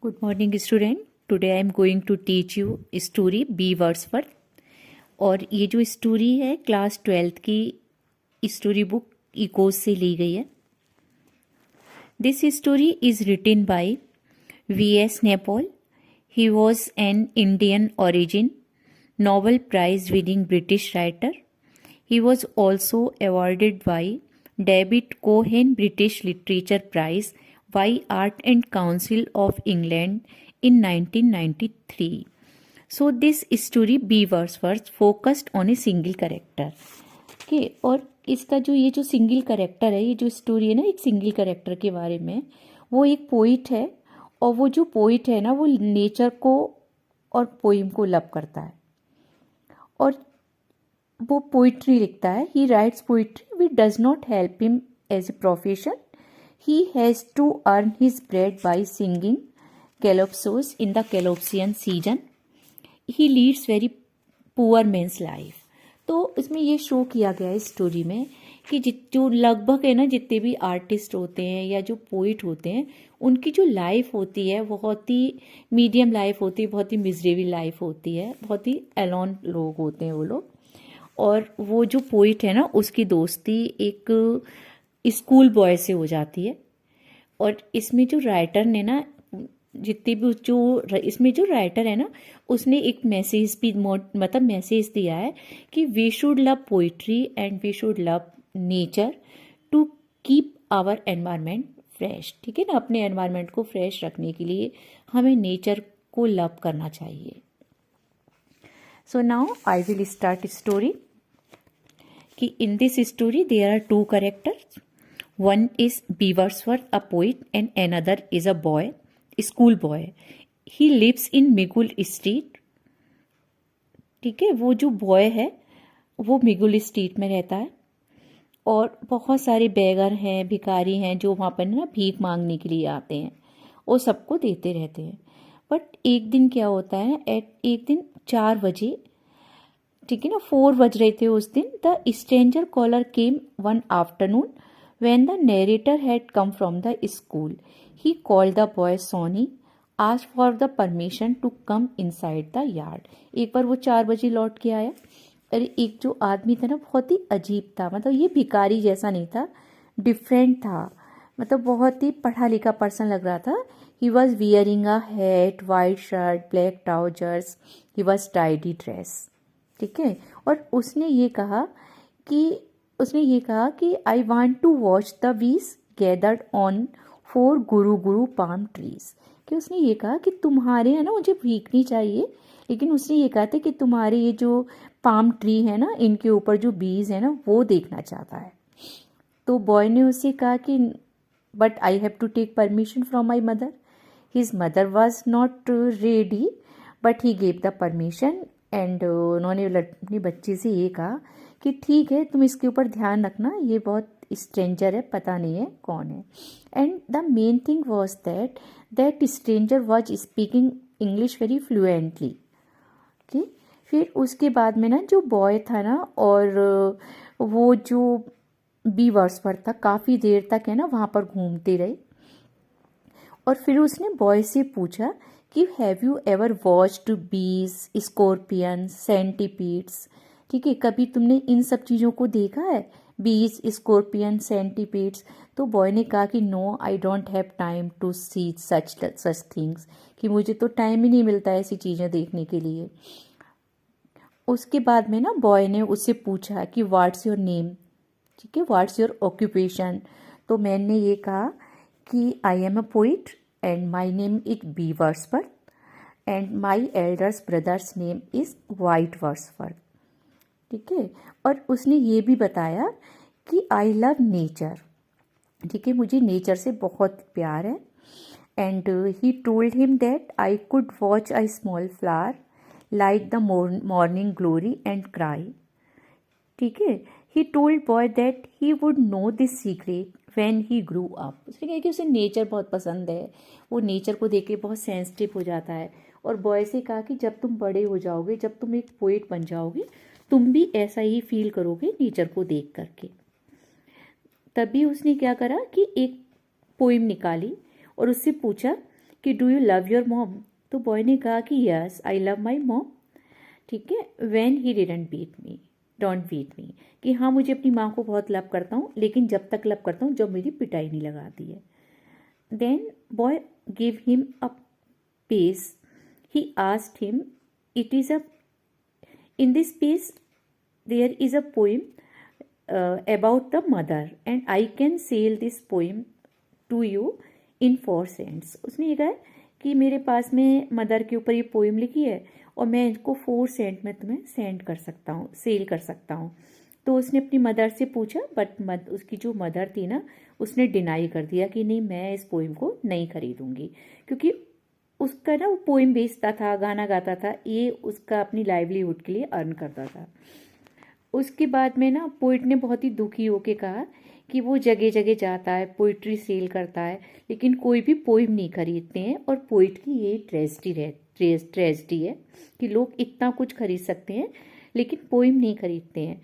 Good morning student. Today I am going to teach you story B Wordsworth. और ये जो story है class 12th की story book echoes से ली गई है। This story is written by V S. Naipaul. He was an Indian origin, Nobel Prize winning British writer. He was also awarded by David Cohen British Literature Prize by Art and Council of England in 1993. So this story B. Wordsworth focused on a single character. Okay, और इसका जो single character है, ये जो story है ना एक single character के बारे में, वो एक पोइट है। और वो जो पोइट है ना वो नेचर को और पोइम को लव करता है और वो पोइट्री लिखता है। He writes poetry which does not help him as a profession. He has to earn his bread by singing calypsos in the Calypsian season. He leads very poor man's life. तो इसमें ये show किया गया है story में कि जो लगभग है ना जितने भी आर्टिस्ट होते हैं या जो पोइट होते हैं उनकी जो लाइफ होती है बहुत ही मीडियम लाइफ होती है, बहुत ही मिजरेबल लाइफ होती है, बहुत ही एलोन लोग होते हैं वो लोग। और वो जो पोइट है ना उसकी दोस्ती एक स्कूल बॉय से हो जाती है। और इसमें जो राइटर ने ना जितने भी इसमें जो राइटर है ना उसने एक मैसेज भी मतलब मैसेज दिया है कि we should love poetry and we should love nature to keep our environment fresh. ठीक है ना, अपने एनवायरनमेंट को फ्रेश रखने के लिए हमें नेचर को लव करना चाहिए। So now I will start story. कि in this story there are two characters. One is B. Wordsworth, a poet, and another is a boy, a school boy. He lives in Miguel street. ठीक है, वो जो boy है वो Miguel street में रहता है और बहुत सारे बेगर हैं, भिखारी हैं जो वहाँ पर ना भीख मांगने के लिए आते हैं और सबको देते रहते हैं। बट एक दिन क्या होता है, एक दिन 4 बजे, ठीक है ना, 4 बज रहे थे उस दिन। The stranger caller came one afternoon when the narrator had come from the school. He called the boy Sonny, asked for the permission to come inside the yard. एक बार वो 4 बजे लौट के आया। अरे एक जो आदमी था ना बहुत ही अजीब था, मतलब ये भिखारी जैसा नहीं था, डिफरेंट था, मतलब बहुत ही पढ़ा लिखा पर्सन लग रहा था। He was wearing a hat, white shirt, black trousers. He was tidy dress. ठीक है, और उसने ये कहा कि I want to watch the bees gathered on 4 गुरु पाम ट्रीज। कि उसने ये कहा कि तुम्हारे है ना, मुझे भीख नहीं चाहिए, लेकिन उसने ये कहा था कि तुम्हारे ये जो पाम ट्री है ना इनके ऊपर जो बीज है ना वो देखना चाहता है। तो बॉय ने उससे कहा कि but I have to take permission from my mother. His mother was not ready but he gave the permission. And उन्होंने अपनी बच्ची से ये कहा कि ठीक है तुम इसके ऊपर ध्यान रखना, ये बहुत स्ट्रेंजर है, पता नहीं है कौन है। And the main thing was that stranger was speaking English very fluently. Okay, फिर उसके बाद में ना जो बॉय था ना और वो जो बी वर्ड्सवर्थ था काफ़ी देर तक है ना वहाँ पर घूमते रहे। और फिर उसने बॉय से पूछा कि हैव यू एवर वॉच्ड बीज, स्कॉर्पियन, सेंटीपीड्स। ठीक है, कभी तुमने इन सब चीज़ों को देखा है, बीज, स्कॉर्पियन, सेंटीपीड्स। तो बॉय ने कहा कि no I don't have time to see such things, कि मुझे तो टाइम ही नहीं मिलता ऐसी चीज़ें देखने के लिए। उसके बाद में ना बॉय ने उससे पूछा कि व्हाट्स योर नेम, ठीक है, व्हाट्स योर ऑक्यूपेशन। तो मैन ने ये कहा कि I am a poet and my name is B Wordsworth and my elders brother's name is White Wordsworth. ठीक है, और उसने ये भी बताया कि आई लव नेचर। ठीक है, मुझे नेचर से बहुत प्यार है। And he told him that I could watch a small flower like the morning glory and cry. ठीक है, he told boy that he would know this secret when he grew up. उसने कहा कि उसे नेचर बहुत पसंद है, वो नेचर को देख के बहुत सेंसिटिव हो जाता है। और बॉय से कहा कि जब तुम बड़े हो जाओगे, जब तुम एक पोइट बन जाओगे, तुम भी ऐसा ही फील करोगे नेचर को देख करके। तभी उसने क्या करा कि एक पोइम निकाली और उससे पूछा कि do you love your mom? तो बॉय ने कहा कि yes I love my mom, ठीक है, when he didn't beat me, don't beat me, कि हाँ मुझे अपनी माँ को बहुत लव करता हूँ, लेकिन जब तक लव करता हूँ जब मेरी पिटाई नहीं लगाती है। Then boy give him a piece, he asked him, it is a, in this piece there is a poem about the mother and I can sell this poem to you in 4 cents। उसने ये कहा कि मेरे पास में mother के ऊपर ये poem लिखी है और मैं इसको 4 सेंट में तुम्हें सेंड कर सकता हूँ, सेल कर सकता हूँ। तो उसने अपनी मदर से पूछा, बट उसकी जो मदर थी ना, उसने डिनाई कर दिया कि नहीं मैं इस पोएम को नहीं खरीदूंगी, क्योंकि उसका ना वो पोएम बेचता था, गाना गाता था, ये उसका अपनी लाइवलीहुड के लिए अर्न करता था। उसके बाद में ना पोइट ने बहुत ही दुखी होके कहा कि वो जगह जगह जाता है, पोइट्री सेल करता है, लेकिन कोई भी पोइम नहीं खरीदते हैं। और पोइट की ये ट्रेजेडी है कि लोग इतना कुछ खरीद सकते हैं लेकिन पोइम नहीं खरीदते हैं।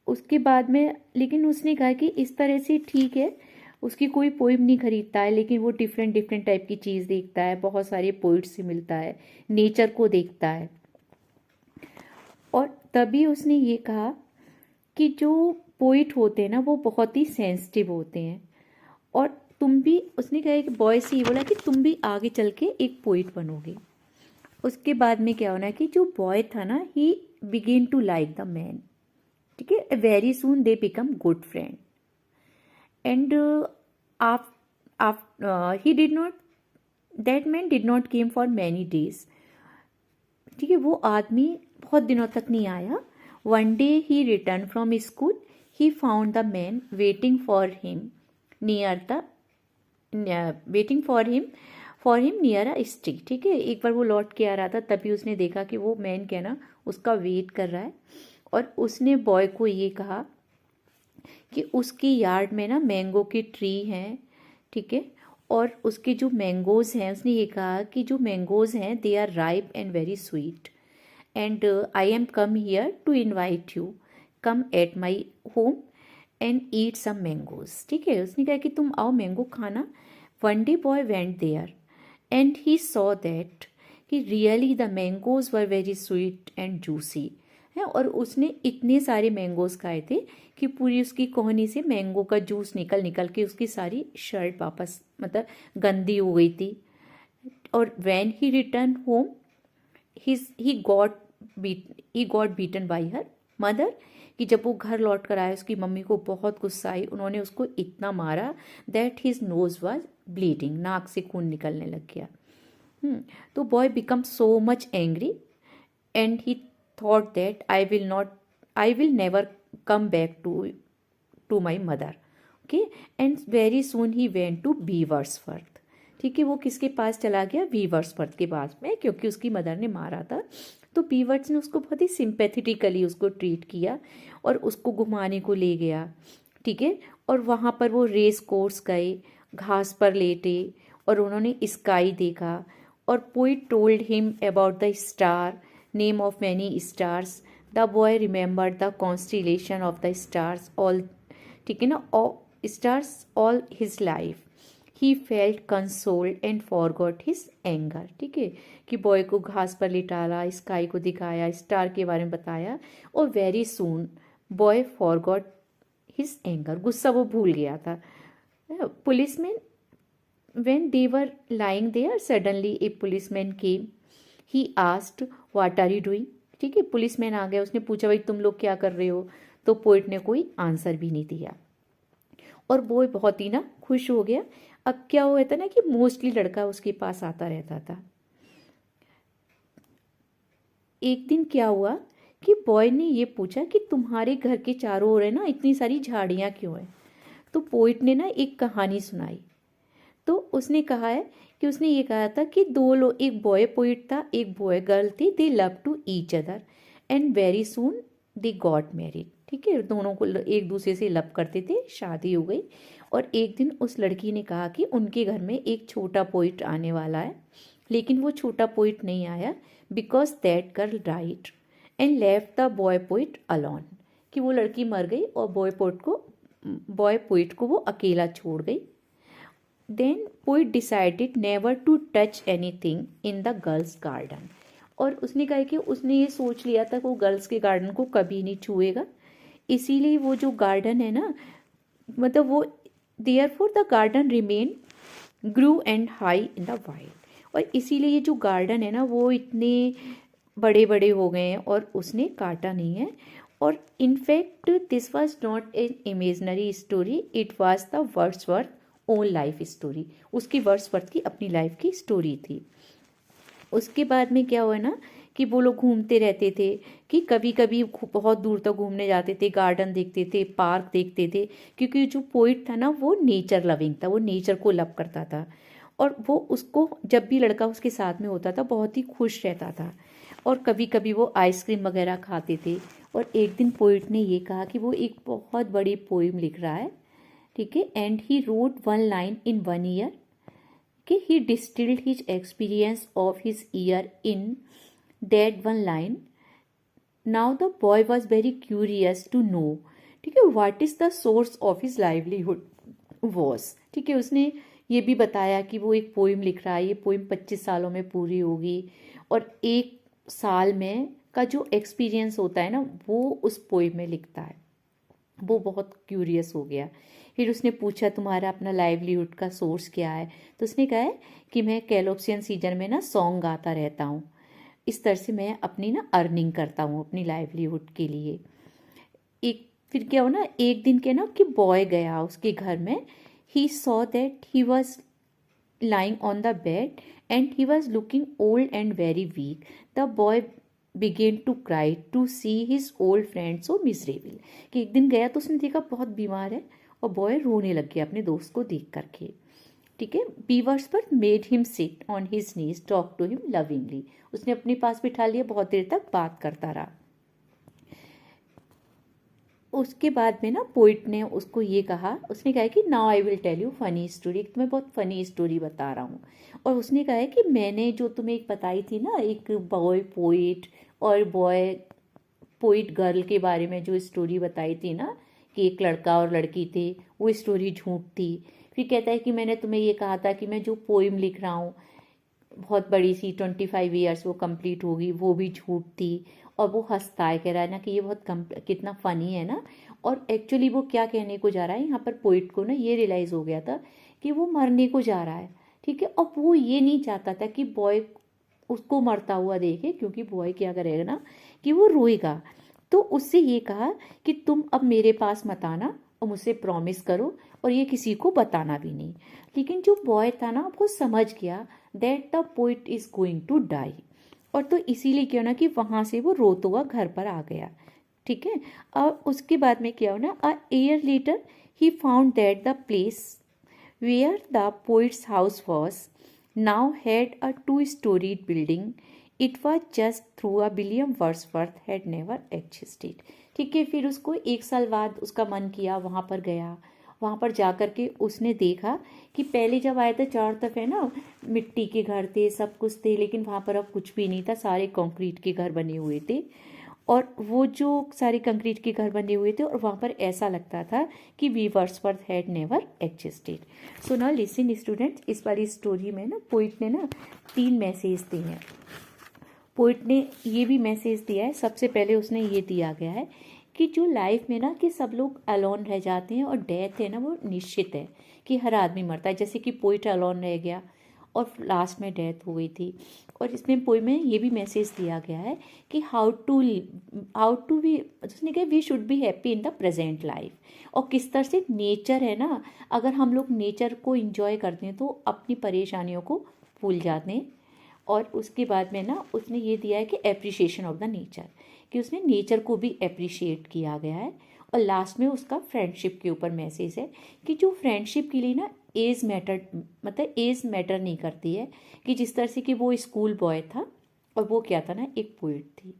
उसके बाद में लेकिन उसने कहा कि इस तरह से ठीक है, उसकी कोई पोइम नहीं खरीदता है, लेकिन वो डिफरेंट डिफरेंट टाइप की चीज़ देखता है, बहुत सारे पोइट से मिलता है, नेचर को देखता है। और तभी उसने ये कहा कि जो पोइट होते हैं ना वो बहुत ही सेंसिटिव होते हैं, और तुम भी, उसने कहा कि बॉय से ये बोला कि तुम भी आगे चल के एक पोइट बनोगे। उसके बाद में क्या होना है कि जो बॉय था ना, he begin to like the man, ठीक है, very soon they become good friend and he did not, that man did not came for many days, ठीक है, वो आदमी बहुत दिनों तक नहीं आया। One day he return from school, he found the man waiting for him near the near a street, ठीक है, एक बार वो लौट के आ रहा था, तभी उसने देखा कि वो मैन क्या ना उसका वेट कर रहा है। और उसने बॉय को ये कहा कि उसकी यार्ड में ना मैंगो की ट्री हैं, ठीक है, और उसके जो मैंगोज़ हैं, उसने ये कहा कि जो मैंगोज़ हैं they are ripe and very sweet and I am come here to invite you, come at my home and eat some mangoes, ठीक है, उसने कहा कि तुम आओ मैंगो खाना। One day boy went there and he saw that कि really the mangoes were very sweet and juicy है, और उसने इतने सारे मैंगोज़ खाए थे कि पूरी उसकी कोहनी से मैंगो का जूस निकल निकल के उसकी सारी शर्ट वापस मतलब गंदी हो गई थी। और when he return home he got beaten by her mother, कि जब वो घर लौट कर आया उसकी मम्मी को बहुत गुस्सा आई, उन्होंने उसको इतना मारा that his nose was bleeding, नाक से खून निकलने लग गया। तो boy become so much angry and he thought that I will never come back to my mother, okay, and very soon he went to बीवर्सवर्थ, ठीक है, वो किसके पास चला गया, बीवर्सवर्थ के पास में, क्योंकि उसकी मदर ने मारा था। तो बीवर्स ने उसको बहुत ही सिंपैथेटिकली उसको ट्रीट किया और उसको घुमाने को ले गया, ठीक है, और वहाँ पर वो रेस कोर्स गए, घास पर लेटे और उन्होंने स्काई देखा। और poet told him about the star, name of many stars, the boy remembered the constellation of the stars all, ठीक है ना, stars all his life, he felt consoled and forgot his anger, ठीक है, कि boy को घास पर लिटाला, sky को दिखाया, स्टार के बारे में बताया, और very soon boy forgot his anger, गुस्सा वो भूल गया था। Policeman when they were lying there suddenly a policeman came, he asked what are you doing, ठीक है, पुलिसमैन आ गया, उसने पूछा भाई तुम लोग क्या कर रहे हो, तो पोइट ने कोई आंसर भी नहीं दिया और बॉय बहुत ही ना खुश हो गया। अब क्या हुआ था ना कि मोस्टली लड़का उसके पास आता रहता था। एक दिन क्या हुआ कि बॉय ने ये पूछा कि तुम्हारे घर के चारों ओर है ना इतनी सारी झाड़ियाँ क्यों हैं, तो पोइट ने ना एक कहानी सुनाई। तो उसने कहा है कि उसने ये कहा था कि दो लोग, एक बॉय पोइट था, एक बॉय गर्ल थी, they love to each other and very soon they got married, ठीक है, दोनों को एक दूसरे से लव करते थे, शादी हो गई। और एक दिन उस लड़की ने कहा कि उनके घर में एक छोटा पोइट आने वाला है, लेकिन वो छोटा पोइट नहीं आया because that girl died and left the boy poet alone, कि वो लड़की मर गई और बॉय पोइट को वो अकेला छोड़ गई। Then poet decided never to touch anything in the girl's garden. और उसने कहा कि उसने ये सोच लिया था कि वो गर्ल्स के गार्डन को कभी नहीं छुएगा, इसीलिए वो जो गार्डन है ना, मतलब वो therefore the garden remain grew and high in the wild. और इसीलिए ये जो गार्डन है ना वो इतने बड़े बड़े हो गए हैं और उसने काटा नहीं है। और in fact this was not an imaginary story, it was the Wordsworth own life story. उसकी वर्ड्सवर्थ की अपनी लाइफ की स्टोरी थी। उसके बाद में क्या हुआ ना कि वो लोग घूमते रहते थे, कि कभी कभी बहुत दूर तक घूमने जाते थे, गार्डन देखते थे, पार्क देखते थे, क्योंकि जो पोइट था ना वो नेचर लविंग था, वो नेचर को लव करता था। और वो उसको जब भी लड़का उसके साथ में होता था बहुत ही खुश रहता था। और कभी कभी वो आइसक्रीम वगैरह खाते थे। और एक दिन पोइट ने ये कहा कि वो एक बहुत बड़ी पोइम लिख रहा है, ठीक है, and he wrote one line in one year, कि he distilled his experience of his year in that one line. Now the boy was very curious to know, ठीक है, what is the source of his livelihood was। ठीक है, उसने ये भी बताया कि वो एक पोइम लिख रहा है, ये पोइम 25 सालों में पूरी होगी, और एक साल में का जो एक्सपीरियंस होता है ना वो उस पोइम में लिखता है। वो बहुत क्यूरियस हो गया। फिर उसने पूछा तुम्हारा अपना लाइवलीहुड का सोर्स क्या है, तो उसने कहा है कि मैं कैलोप्सियन सीजन में ना सॉन्ग गाता रहता हूँ, इस तरह से मैं अपनी ना अर्निंग करता हूँ अपनी लाइवलीहुड के लिए। एक फिर क्या हो ना, एक दिन के ना कि बॉय गया उसके घर में, ही saw that he was lying on the bed and he was looking old and very weak. The boy began to cry to see his old friend so miserable। कि एक दिन गया तो उसने देखा बहुत बीमार है और बॉय रोने लग गया अपने दोस्त को देख करके। ठीक है, Beaversworth made him sit on his knees, talk to him lovingly. उसने अपने पास बिठा लिया, बहुत देर तक बात करता रहा। उसके बाद में ना पोइट ने उसको ये कहा, उसने कहा कि now I will tell you funny story, तुम्हें बहुत फनी स्टोरी बता रहा हूँ। और उसने कहा है कि मैंने जो तुम्हें एक बताई थी ना, एक बॉय पोइट और बॉय पोइट गर्ल के बारे में जो स्टोरी बताई थी ना, कि एक लड़का और लड़की थे, वो स्टोरी झूठ थी। फिर कहता है कि मैंने तुम्हें ये कहा था कि मैं जो पोइम लिख रहा हूँ बहुत बड़ी सी 25 ईयर्स वो कंप्लीट होगी, वो भी झूठ थी। और वो हंसता है, कह रहा है ना कि ये बहुत कितना फ़नी है ना। और एक्चुअली वो क्या कहने को जा रहा है, यहाँ पर पोइट को ना ये रियलाइज़ हो गया था कि वो मरने को जा रहा है। ठीक है, और वो ये नहीं चाहता था कि बॉय उसको मरता हुआ देखे, क्योंकि बॉय क्या करेगा ना कि वो रोएगा। तो उससे ये कहा कि तुम अब मेरे पास मत आना और मुझसे प्रॉमिस करो, और ये किसी को बताना भी नहीं। लेकिन जो बॉय था ना वो समझ गया that the poet is going to die, और तो इसीलिए क्या ना कि वहाँ से वो रोता हुआ घर पर आ गया। ठीक है, और उसके बाद में क्या हो ना, a year later he found that the place where the poet's house was now had a 2-storied building. It was just through a William Wordsworth had never existed. ठीक है, फिर उसको एक साल बाद उसका मन किया, वहाँ पर गया। वहाँ पर जा कर के उसने देखा कि पहले जब आए थे चारों तरफ है ना मिट्टी के घर थे, सब कुछ थे, लेकिन वहाँ पर अब कुछ भी नहीं था, सारे कंक्रीट के घर बने हुए थे। और वो जो सारे कंक्रीट के घर बने हुए थे और वहाँ पर ऐसा लगता था कि B Wordsworth had never existed. So now listen students, इस वाली स्टोरी में ना पोइट ने ना 3 मैसेज दिए हैं। पोइट ने ये भी मैसेज दिया है, सबसे पहले उसने ये दिया गया है कि जो लाइफ में ना कि सब लोग अलोन रह जाते हैं और डेथ है ना वो निश्चित है कि हर आदमी मरता है। जैसे कि पोइट अलोन रह गया और लास्ट में डेथ हो गई थी। और इसमें पोइम में ये भी मैसेज दिया गया है कि हाउ टू वी, उसने कहा we should be happy in the present life. और किस तरह से नेचर है ना, अगर हम लोग नेचर को इंजॉय करते हैं तो अपनी परेशानियों को भूल जाते हैं। और उसके बाद में ना उसने ये दिया है कि एप्रिसिएशन ऑफ द नेचर, कि उसने नेचर को भी एप्रिशिएट किया गया है। और लास्ट में उसका फ्रेंडशिप के ऊपर मैसेज है कि जो फ्रेंडशिप के लिए ना एज मैटर, मतलब एज मैटर नहीं करती है, कि जिस तरह से कि वो स्कूल बॉय था और वो क्या था ना एक पोइट थी।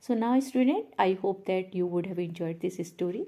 So now student, I hope that you would have enjoyed this story.